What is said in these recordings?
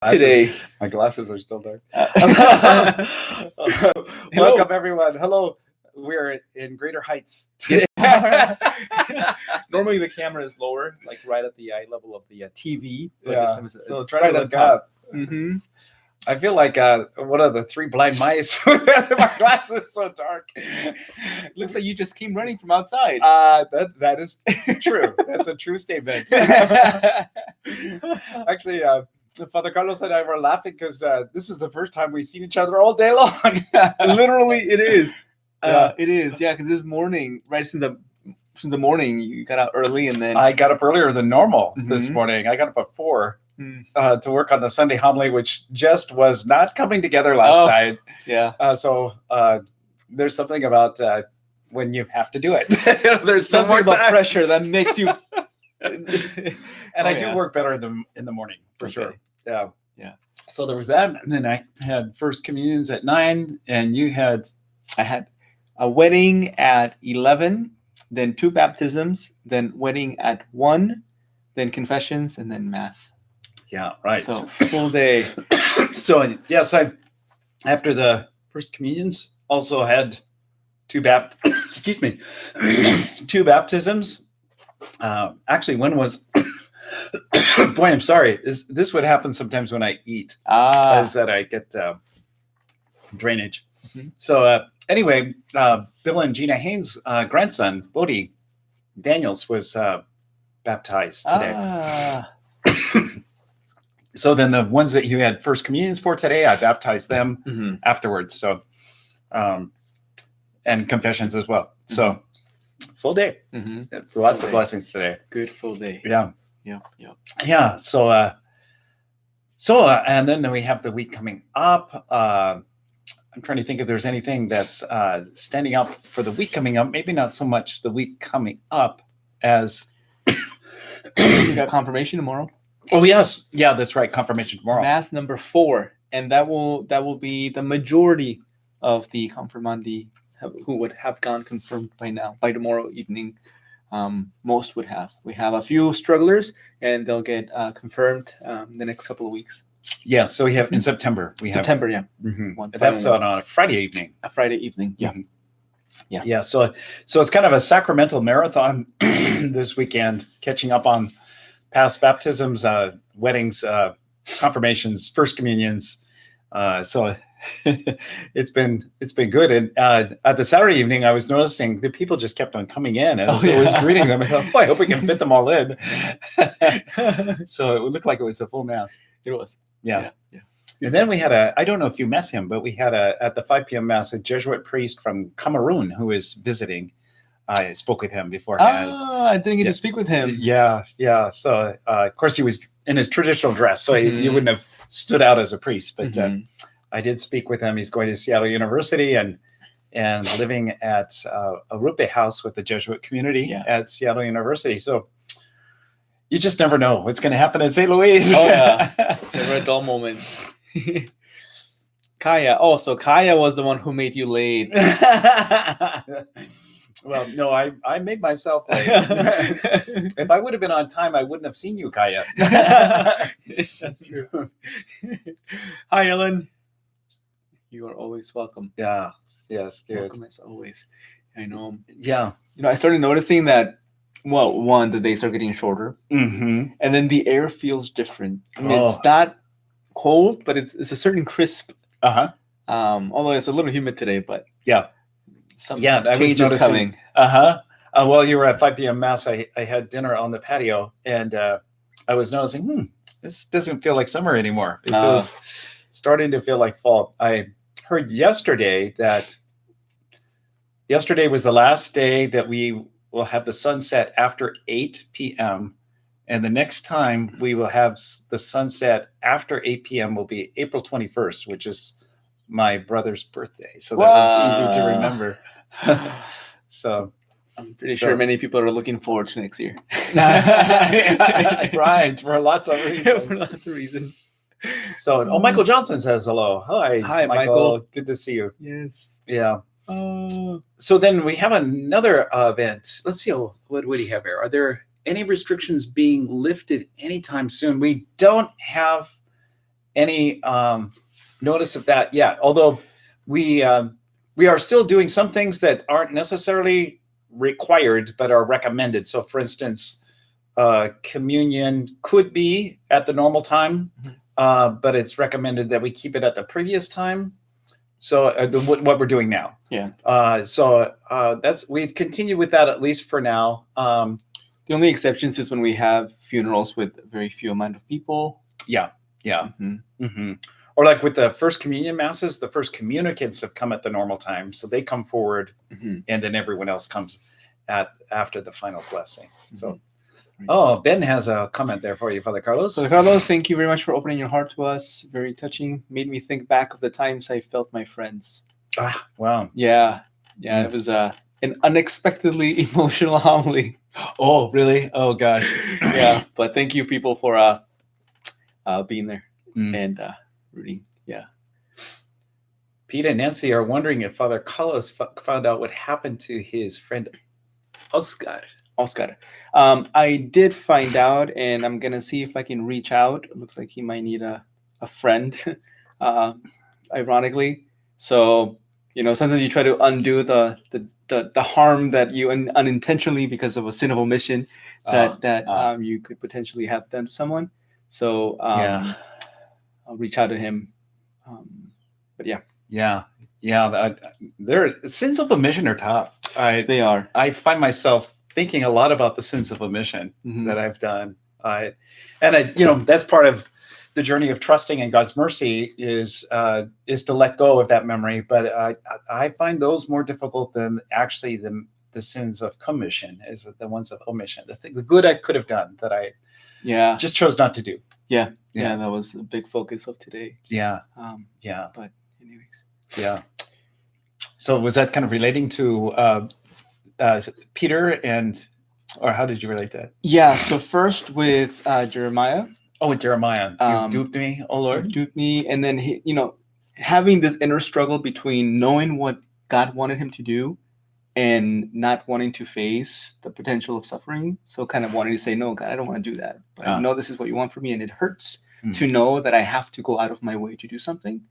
today. My glasses are still dark. Hello. Welcome, everyone. Hello. We're in Greater Heights today. Normally the camera is lower, like right at the eye level of the TV. But Yeah. this time So it's try right to on look top. up. Mm-hmm. I feel like one of the three blind mice. My glasses are so dark. Looks like you just came running from outside. That is true. That's a true statement. Actually, Father Carlos and I were laughing because this is the first time we've seen each other all day long. Literally, it is. Yeah. It is. Yeah, because this morning, right since the morning, you got out early, and then I got up earlier than normal this Mhm. morning. I got up at 4 to work on the Sunday homily, which just was not coming together last night. Yeah. So there's something about when you have to do it. There's some Something more about time. pressure that makes you. And I do work better in the morning for sure. Yeah. Yeah. So there was that, and then I had first communions at 9, and you had. I had a wedding at 11, then 2 baptisms, then wedding at 1, then confessions, and then mass. Yeah, right. So full day. So yes, I after the first communions also had 2 excuse me, 2 baptisms. Actually, one was. Boy, I'm sorry. This would happen sometimes when I eat. Is that I get drainage. Mhm. So anyway, Bill and Gina Haynes' grandson, Bodie Daniels, was baptized today. So then the ones that you had first communions for today, I baptized them afterwards. So, and confessions as well. So full day. Lots of blessings today. Good full day. Yeah. Yeah. So, and then we have the week coming up. I'm trying to think if there's anything that's standing out for the week coming up. Maybe not so much the week coming up as You got confirmation tomorrow. Oh yes, yeah, that's right. Confirmation tomorrow. Mass number 4, and that will be the majority of the confirmandi who would have gone confirmed by now. By tomorrow evening, most would have. We have a few strugglers, and they'll get confirmed the next couple of weeks. Yeah, so we have in September. September, yeah. That's on a Friday evening. A Friday evening, yeah. Yeah. So it's kind of a sacramental marathon this weekend, catching up on past baptisms, weddings, confirmations, first communions. So it's been good. And at the Saturday evening, I was noticing that people just kept on coming in, and I was greeting them. I thought, I hope we can fit them all in. So it would look like it was a full mass. It was. Yeah. And then we had I don't know if you met him, but we had at the 5 p.m. mass, a Jesuit priest from Cameroon who was visiting. I spoke with him beforehand. I didn't get to speak with him. Yeah. So, of course, he was in his traditional dress, so he wouldn't have stood out as a priest. But I did speak with him. He's going to Seattle University and living at a Rupe house with the Jesuit community at Seattle University. So you just never know what's going to happen in St. Louis. Oh, yeah. Never a dull moment. Kaya. Oh, so Kaya was the one who made you late. Well, no, I made myself late. If I would have been on time, I wouldn't have seen you, Kaya. That's true. Hi, Ellen. You are always welcome. Yeah. Yes. Good. Welcome as always. I know. Yeah. I started noticing that. Well, one, the days are getting shorter, and then the air feels different. I mean, it's not cold, but it's a certain crisp. Although it's a little humid today, but some changes coming. While you were at 5 p.m. mass, I had dinner on the patio, and I was noticing, this doesn't feel like summer anymore. It feels starting to feel like fall. I heard yesterday that yesterday was the last day that we will have the sunset after 8 p.m. And the next time we will have the sunset after 8 p.m. will be April 21st, which is my brother's birthday. So that was easy to remember. So I'm pretty sure many people are looking forward to next year. Right, for lots of reasons. So, Michael Johnson says hello. Hi, Michael. Good to see you. Yes. Yeah. So then we have another event. Let's see. What would he have here? Are there any restrictions being lifted anytime soon? We don't have any notice of that yet. Although we are still doing some things that aren't necessarily required but are recommended. So, for instance, communion could be at the normal time, but it's recommended that we keep it at the previous time. So what we're doing now. Yeah. So we've continued with that, at least for now. The only exceptions is when we have funerals with very few amount of people. Yeah. Mm-hmm. Mm-hmm. Or like with the first communion masses, the first communicants have come at the normal time. So they come forward, and then everyone else comes after the final blessing. So, Ben has a comment there for you, Father Carlos. Father Carlos, thank you very much for opening your heart to us. Very touching. Made me think back of the times I felt my friends. Wow. Yeah. It was an unexpectedly emotional homily. Oh, really? Oh, gosh. Yeah. But thank you, people, for being there and rooting. Yeah. Pete and Nancy are wondering if Father Carlos found out what happened to his friend Oscar. I did find out, and I'm gonna see if I can reach out. It looks like he might need a friend, ironically. So, sometimes you try to undo the harm that you unintentionally, because of a sin of omission, that you could potentially have done to someone. So I'll reach out to him. But yeah. Their sins of omission are tough. They are. I find myself thinking a lot about the sins of omission that I've done. That's part of the journey of trusting in God's mercy is to let go of that memory. But I find those more difficult than actually the sins of commission, is the ones of omission. The good I could have done that I just chose not to do. Yeah, that was a big focus of today. Yeah. But anyways. Yeah. So was that kind of relating to Peter or how did you relate that? Yeah. So first with Jeremiah. Oh, with Jeremiah, you duped me, oh Lord. You duped me, and then having this inner struggle between knowing what God wanted him to do and not wanting to face the potential of suffering. So kind of wanting to say, no, God, I don't want to do that. But I know this is what you want from me, and it hurts to know that I have to go out of my way to do something.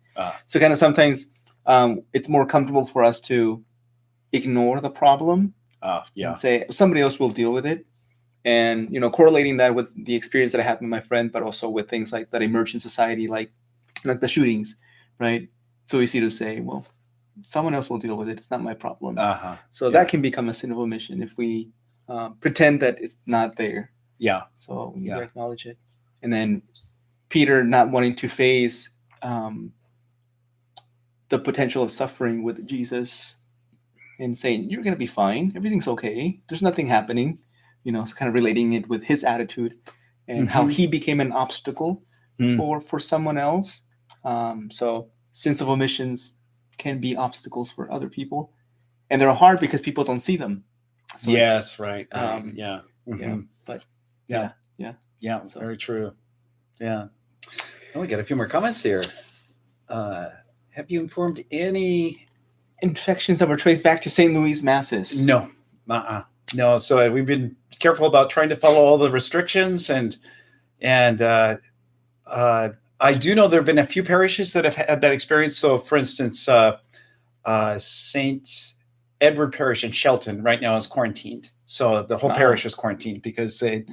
So kind of sometimes it's more comfortable for us to ignore the problem and say somebody else will deal with it. And, correlating that with the experience that I had with my friend, but also with things like that emerge in society, like the shootings, right? It's so easy to say, well, someone else will deal with it. It's not my problem. So that can become a sin of omission if we pretend that it's not there. Yeah. So we need to acknowledge it. And then Peter not wanting to face the potential of suffering with Jesus and saying, you're going to be fine. Everything's okay. There's nothing happening. Kind of relating it with his attitude and how he became an obstacle for someone else. So sins of omissions can be obstacles for other people, and they're hard because people don't see them. So right. Yeah. But yeah. So, very true. Yeah. We got a few more comments here. Have you informed any infections that were traced back to St. Louis masses? No. No. So we've been careful about trying to follow all the restrictions, and I do know there have been a few parishes that have had that experience. So, for instance, St. Edward Parish in Shelton right now is quarantined. So the whole parish is quarantined because they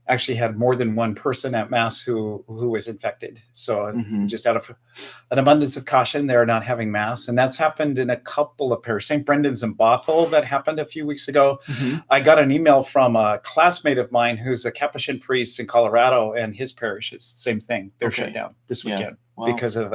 actually had more than one person at Mass who was infected. So just out of an abundance of caution, they're not having Mass. And that's happened in a couple of parishes. St. Brendan's in Bothell, that happened a few weeks ago. I got an email from a classmate of mine who's a Capuchin priest in Colorado, and his parish is the same thing. They're shut down this weekend because of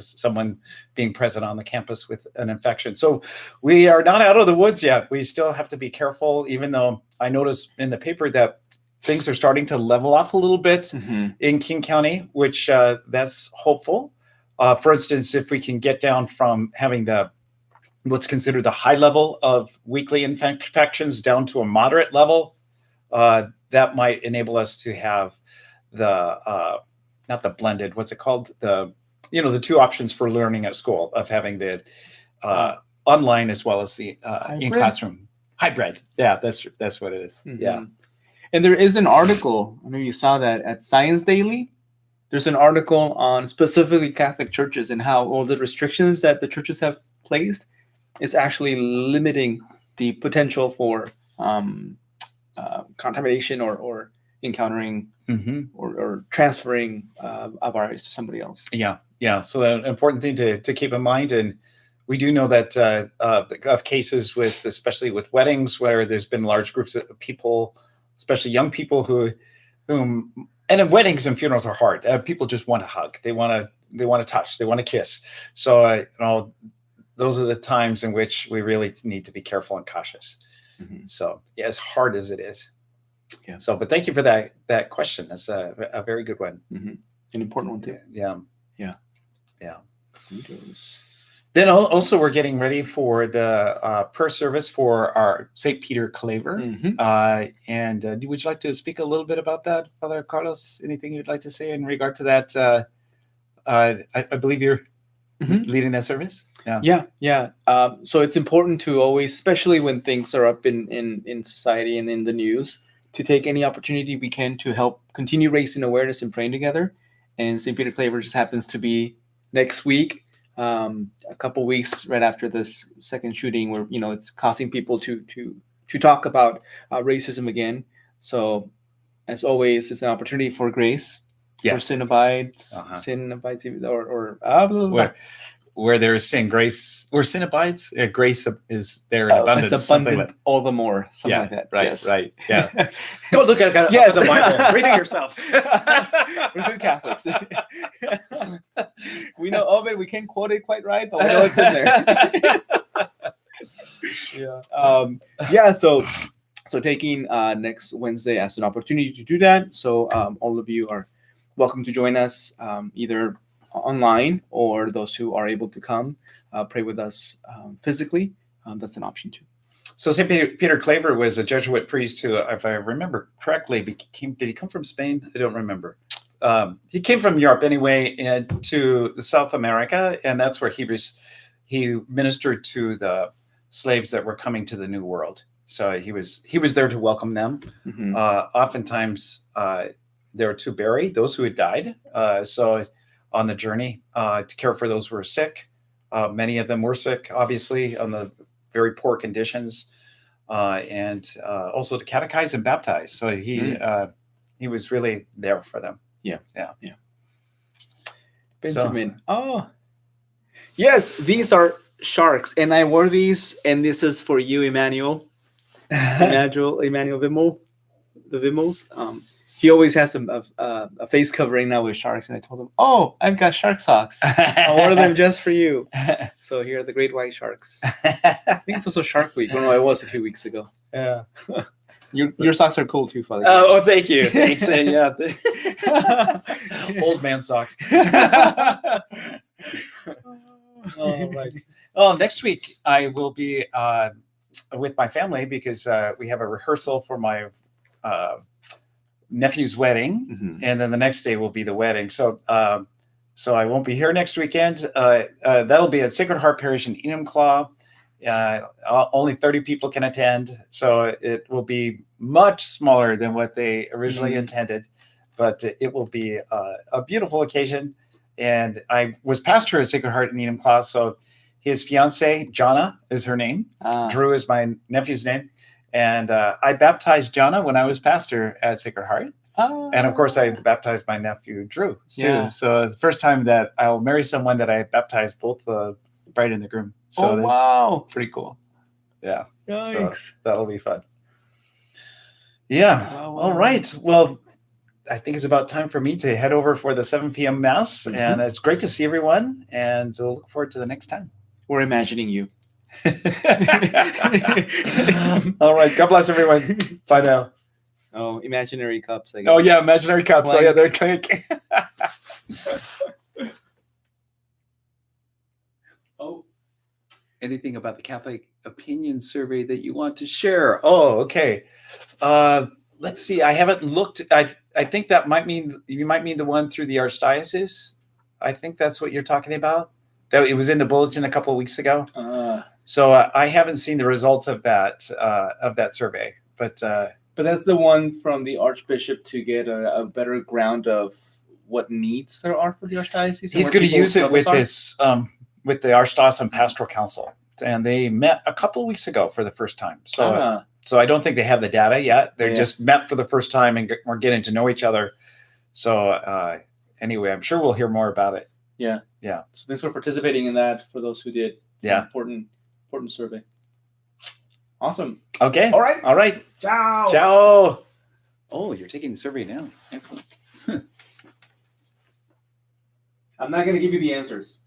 someone being present on the campus with an infection. So we are not out of the woods yet. We still have to be careful, even though I noticed in the paper that things are starting to level off a little bit in King County, which that's hopeful. For instance, if we can get down from having what's considered the high level of weekly infections down to a moderate level, that might enable us to have not the blended, what's it called? The two options for learning at school, of having the online as well as the in classroom hybrid. Yeah, that's what it is. Yeah. And there is an article, I know you saw that, at Science Daily. there's an article on specifically Catholic churches and how all the restrictions that the churches have placed is actually limiting the potential for contamination or encountering or transferring a virus to somebody else. Yeah. So an important thing to keep in mind, and we do know that of cases with, especially with weddings, where there's been large groups of people, especially young people whom, and in weddings and funerals are hard. People just want to hug. They want to touch. They want to kiss. So those are the times in which we really need to be careful and cautious. So yeah, as hard as it is. Yeah. So, but thank you for that question. That's a very good one. An important one too. Yeah. Photos. Then also we're getting ready for the prayer service for our St. Peter Klaber. And would you like to speak a little bit about that, Father Carlos? Anything you'd like to say in regard to that? I believe you're leading that service. Yeah. So it's important to always, especially when things are up in society and in the news, to take any opportunity we can to help continue raising awareness and praying together. And St. Peter Klaber just happens to be next week, a couple weeks right after this second shooting, where it's causing people to talk about racism again. So as always, it's an opportunity for grace. Yes. Where sin abides, where there is sin, grace, where sin abides, grace is there in abundance. It's abundant all the more, something like that. Right, yes. Right, yeah. Go look at the Bible. Read it yourself. We're good Catholics. We know of it. We can't quote it quite right, but we know it's in there. So taking next Wednesday as an opportunity to do that. So all of you are welcome to join us, either online or those who are able to come pray with us physically. That's an option too. So St. Peter Klaber was a Jesuit priest who, if I remember correctly, did he come from Spain? I don't remember. He came from Europe anyway, and to South America, and that's where he ministered to the slaves that were coming to the New World. So he was there to welcome them. Oftentimes they were to bury those who had died. So on the journey to care for those who were sick. Many of them were sick, obviously, on the very poor conditions, and also to catechize and baptize. So he was really there for them. Yeah. Benjamin. So, yes, these are sharks, and I wore these, and this is for you, Emmanuel. Emmanuel Vimmel, the Vimmels. He always has a face covering now with sharks, and I told him, "Oh, I've got shark socks. I ordered them just for you." So here are the great white sharks. I think it's also Shark Week. Oh, no, it was a few weeks ago. Yeah. Your socks are cool too, Father. Oh, thank you. Thanks. Yeah. Old man socks. All right. Well, next week I will be with my family because we have a rehearsal for my nephew's wedding, and then the next day will be the wedding. So I won't be here next weekend. That'll be at Sacred Heart Parish in Enumclaw. Only 30 people can attend, so it will be much smaller than what they originally intended, but it will be a beautiful occasion. And I was pastor at Sacred Heart in Enumclaw, so his fiancee, Jana, is her name. Drew is my nephew's name. And I baptized Jana when I was pastor at Sacred Heart. And of course, I baptized my nephew, Drew, too. Yeah. So the first time that I'll marry someone that I baptized both the bride and the groom. So wow. Pretty cool. Yeah. Yikes. So that'll be fun. Yeah. Wow. All right. Well, I think it's about time for me to head over for the 7 p.m. Mass. And it's great to see everyone. And we'll look forward to the next time. We're imagining you. All right. God bless everyone. Bye now. Oh, imaginary cups. I guess. Oh, yeah. Imaginary cups. Clank. Oh, yeah. They're clank. Oh, anything about the Catholic opinion survey that you want to share? Oh, okay. Let's see. I haven't looked. I think that you might mean the one through the Archdiocese. I think that's what you're talking about. That it was in the bulletin a couple of weeks ago. So I haven't seen the results of that survey, but that's the one from the Archbishop to get a better ground of what needs there are for the archdiocese. and He's where going to people's use it with struggles with the Archdiocesan Pastoral Council, and they met a couple of weeks ago for the first time. So, are. so I don't think they have the data yet. They Yeah. just met for the first time and we're getting to know each other. So anyway, I'm sure we'll hear more about it. Yeah. Yeah. So thanks for participating in that. For those who did, it's Yeah. an important survey. Awesome. Okay. All right. All right. Ciao. Ciao. Oh, you're taking the survey now. Excellent. I'm not going to give you the answers.